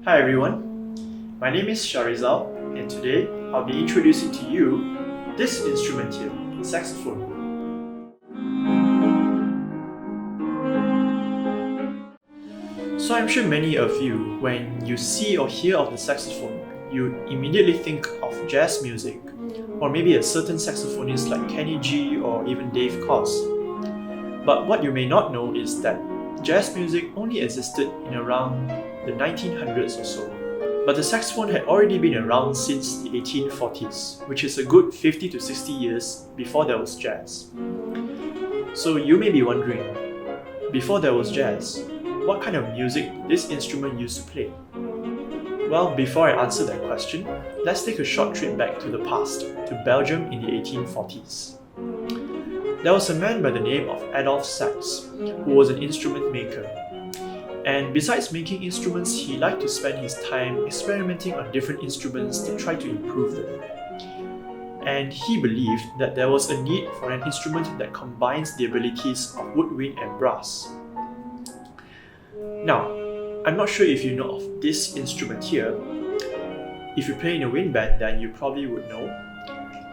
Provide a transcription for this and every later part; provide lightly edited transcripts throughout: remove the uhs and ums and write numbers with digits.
Hi everyone, my name is Shahrizal and today I'll be introducing to you this instrument here, the saxophone. So I'm sure many of you, when you see or hear of the saxophone, you immediately think of jazz music or maybe a certain saxophonist like Kenny G or even Dave Koz. But what you may not know is that jazz music only existed in around the 1900s or so. But the saxophone had already been around since the 1840s, which is a good 50 to 60 years before there was jazz. So you may be wondering, before there was jazz, what kind of music this instrument used to play? Well, before I answer that question, let's take a short trip back to the past, to Belgium in the 1840s. There was a man by the name of Adolphe Sax, who was an instrument maker. And besides making instruments, he liked to spend his time experimenting on different instruments to try to improve them. And he believed that there was a need for an instrument that combines the abilities of woodwind and brass. Now, I'm not sure if you know of this instrument here. If you play in a wind band, then you probably would know.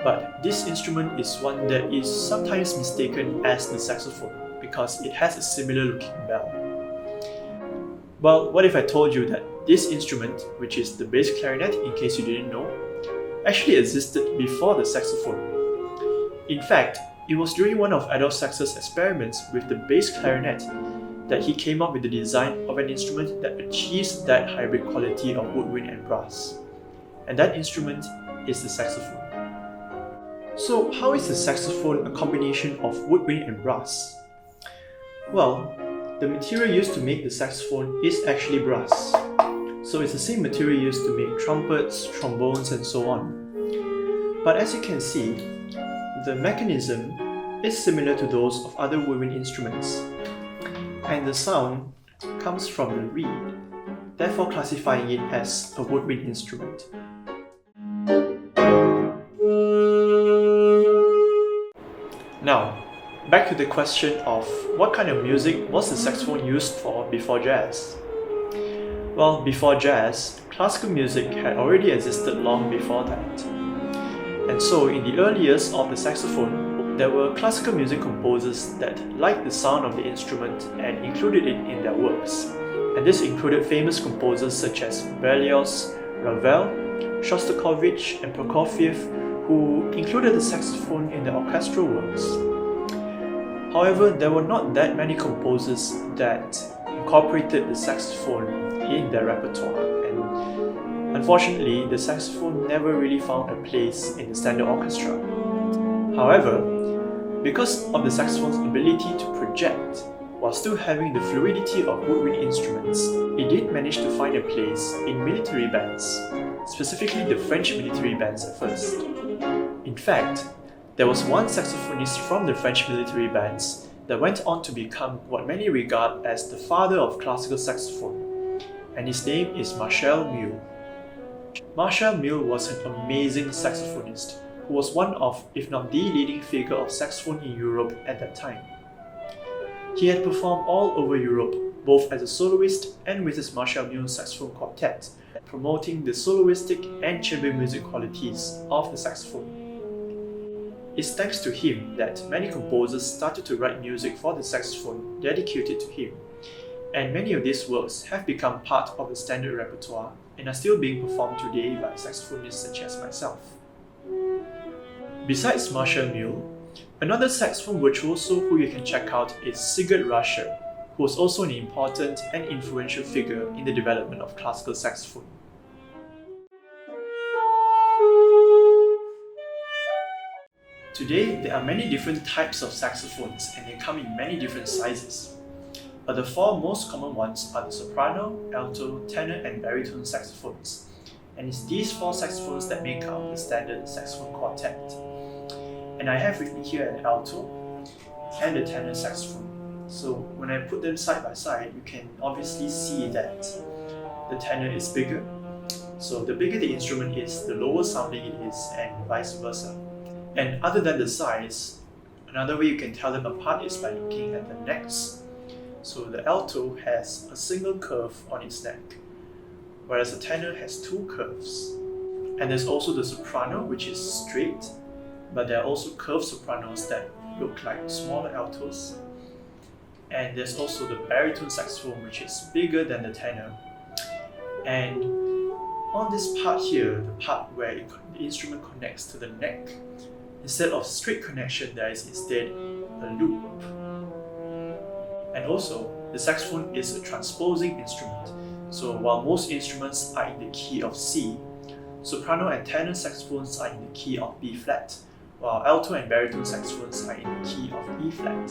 But this instrument is one that is sometimes mistaken as the saxophone because it has a similar looking bell. Well, what if I told you that this instrument, which is the bass clarinet in case you didn't know, actually existed before the saxophone? In fact, it was during one of Adolphe Sax's experiments with the bass clarinet that he came up with the design of an instrument that achieves that hybrid quality of woodwind and brass. And that instrument is the saxophone. So how is the saxophone a combination of woodwind and brass? Well, the material used to make the saxophone is actually brass. So it's the same material used to make trumpets, trombones and so on. But as you can see, the mechanism is similar to those of other woodwind instruments. And the sound comes from the reed, therefore classifying it as a woodwind instrument. Now, back to the question of what kind of music was the saxophone used for before jazz? Well, before jazz, classical music had already existed long before that. And so, in the early years of the saxophone, there were classical music composers that liked the sound of the instrument and included it in their works. And this included famous composers such as Berlioz, Ravel, Shostakovich, and Prokofiev, who included the saxophone in their orchestral works. However, there were not that many composers that incorporated the saxophone in their repertoire, and unfortunately, the saxophone never really found a place in the standard orchestra. However, because of the saxophone's ability to project while still having the fluidity of woodwind instruments, it did manage to find a place in military bands, specifically the French military bands at first. In fact, there was one saxophonist from the French military bands that went on to become what many regard as the father of classical saxophone, and his name is Marshal Mule. Marshal Mule was an amazing saxophonist who was one of, if not the leading figure of saxophone in Europe at that time. He had performed all over Europe, both as a soloist and with his Marshal Mule saxophone quartet, promoting the soloistic and chamber music qualities of the saxophone. It's thanks to him that many composers started to write music for the saxophone dedicated to him, and many of these works have become part of the standard repertoire and are still being performed today by saxophonists such as myself. Besides Marshal Mule, another saxophone virtuoso who you can check out is Sigurd Rascher, who was also an important and influential figure in the development of classical saxophone. Today, there are many different types of saxophones and they come in many different sizes. But the four most common ones are the soprano, alto, tenor and baritone saxophones. And it's these four saxophones that make up the standard saxophone quartet. And I have with me here an alto and a tenor saxophone. So when I put them side by side, you can obviously see that the tenor is bigger. So the bigger the instrument is, the lower sounding it is, and vice versa. And other than the size, another way you can tell them apart is by looking at the necks. So the alto has a single curve on its neck, whereas the tenor has two curves. And there's also the soprano, which is straight, but there are also curved sopranos that look like smaller altos. And there's also the baritone saxophone, which is bigger than the tenor. And on this part here, the part where the instrument connects to the neck, instead of straight connection, there is instead a loop. And also, the saxophone is a transposing instrument. So while most instruments are in the key of C, soprano and tenor saxophones are in the key of B flat, while alto and baritone saxophones are in the key of E flat.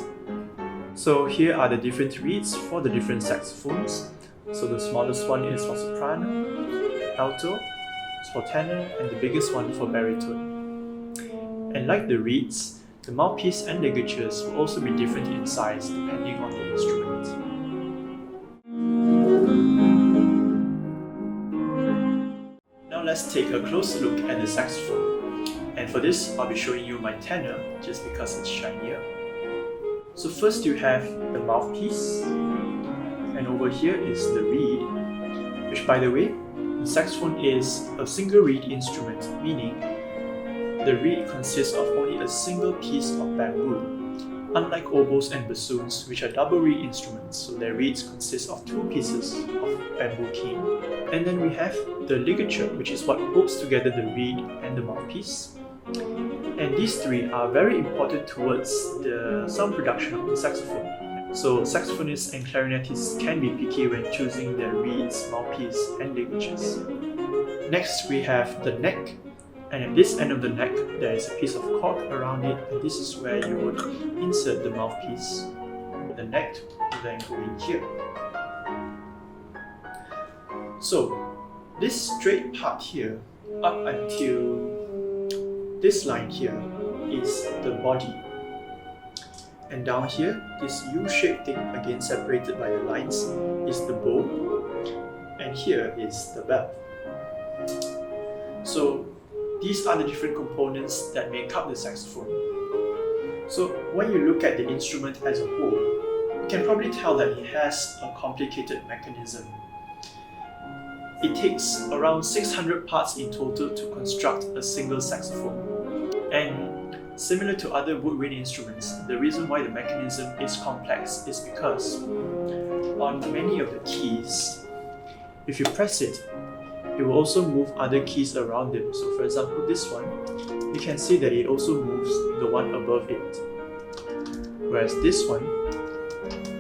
So here are the different reeds for the different saxophones. So the smallest one is for soprano, alto is for tenor, and the biggest one for baritone. And like the reeds, the mouthpiece and ligatures will also be different in size depending on the instrument. Now let's take a closer look at the saxophone. And for this, I'll be showing you my tenor just because it's shinier. So first you have the mouthpiece, and over here is the reed, which by the way, the saxophone is a single reed instrument, meaning the reed consists of only a single piece of bamboo, unlike oboes and bassoons, which are double reed instruments, so their reeds consist of two pieces of bamboo cane. And then we have the ligature, which is what holds together the reed and the mouthpiece. And these three are very important towards the sound production of the saxophone. So saxophonists and clarinetists can be picky when choosing their reeds, mouthpiece, and ligatures. Next we have the neck, and at this end of the neck there is a piece of cork around it, and this is where you would insert the mouthpiece. The neck will then go in here. So this straight part here, up until this line here, is the body. And down here, this U-shaped thing, again separated by the lines, is the bow. And here is the bell. So these are the different components that make up the saxophone. So when you look at the instrument as a whole, you can probably tell that it has a complicated mechanism. It takes around 600 parts in total to construct a single saxophone. And similar to other woodwind instruments, the reason why the mechanism is complex is because on many of the keys, if you press it, it will also move other keys around it. So for example, this one, you can see that it also moves the one above it. Whereas this one,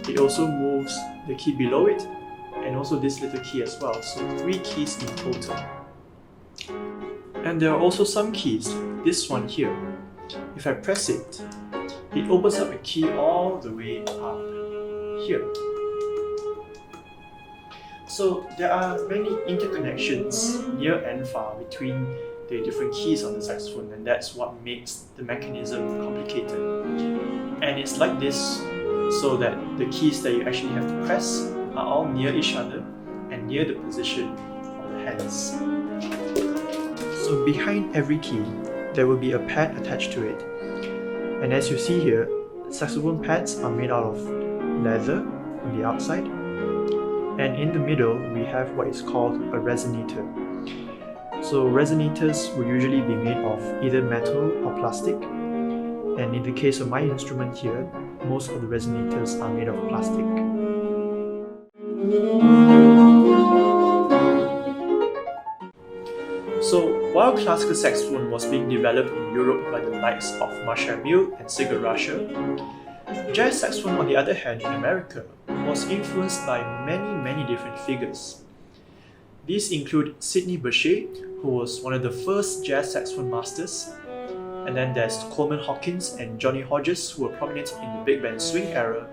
it also moves the key below it, and also this little key as well, so 3 keys in total. And there are also some keys, this one here. If I press it, it opens up a key all the way up here. So there are many interconnections near and far between the different keys on the saxophone, and that's what makes the mechanism complicated. And it's like this so that the keys that you actually have to press are all near each other and near the position of the hands. So behind every key, there will be a pad attached to it. And as you see here, saxophone pads are made out of leather on the outside. And in the middle, we have what is called a resonator. So resonators will usually be made of either metal or plastic. And in the case of my instrument here, most of the resonators are made of plastic. So while classical saxophone was being developed in Europe by the likes of Marshall Mill and Sigurd Rascher, jazz saxophone on the other hand in America was influenced by many different figures. These include Sidney Bechet, who was one of the first jazz saxophone masters, and then there's Coleman Hawkins and Johnny Hodges, who were prominent in the big band swing era,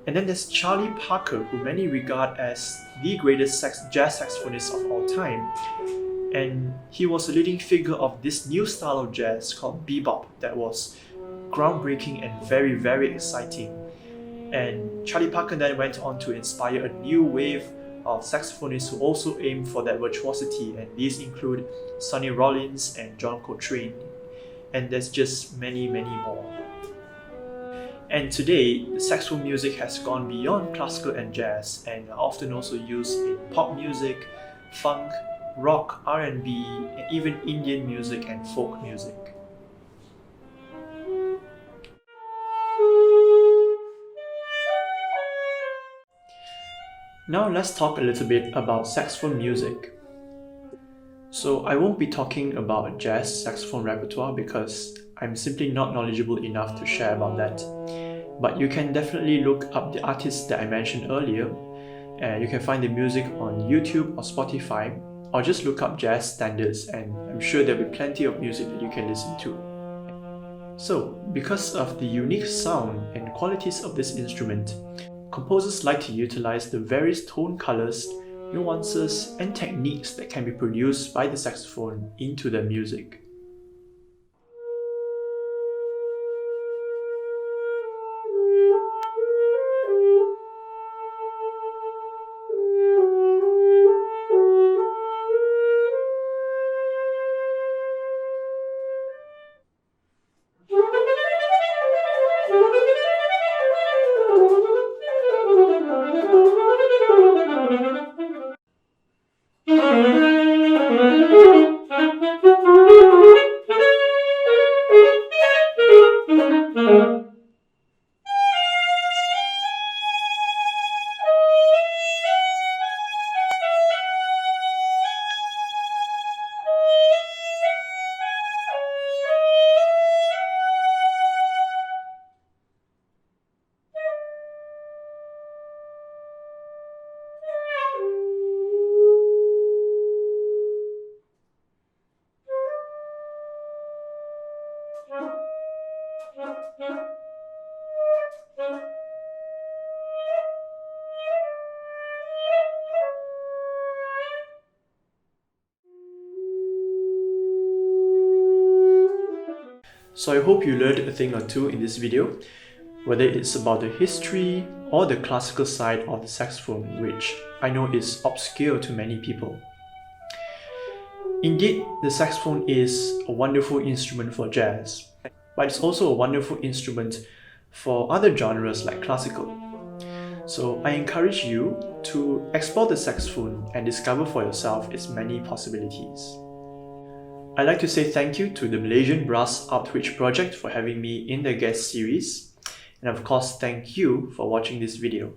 and then there's Charlie Parker, who many regard as the greatest jazz saxophonist of all time, and he was a leading figure of this new style of jazz called bebop that was groundbreaking and very exciting. And Charlie Parker then went on to inspire a new wave of saxophonists who also aim for that virtuosity, and these include Sonny Rollins and John Coltrane, and there's just many more. And today, the saxophone music has gone beyond classical and jazz and are often also used in pop music, funk, rock, R&B, and even Indian music and folk music. Now let's talk a little bit about saxophone music. So I won't be talking about jazz saxophone repertoire because I'm simply not knowledgeable enough to share about that. But you can definitely look up the artists that I mentioned earlier, and you can find the music on YouTube or Spotify, or just look up jazz standards and I'm sure there'll be plenty of music that you can listen to. So, because of the unique sound and qualities of this instrument, composers like to utilize the various tone colors, nuances, and techniques that can be produced by the saxophone into their music. So I hope you learned a thing or two in this video, whether it's about the history or the classical side of the saxophone, which I know is obscure to many people. Indeed, the saxophone is a wonderful instrument for jazz, but it's also a wonderful instrument for other genres like classical. So I encourage you to explore the saxophone and discover for yourself its many possibilities. I'd like to say thank you to the Malaysian Brass Outreach Project for having me in their guest series, and of course thank you for watching this video.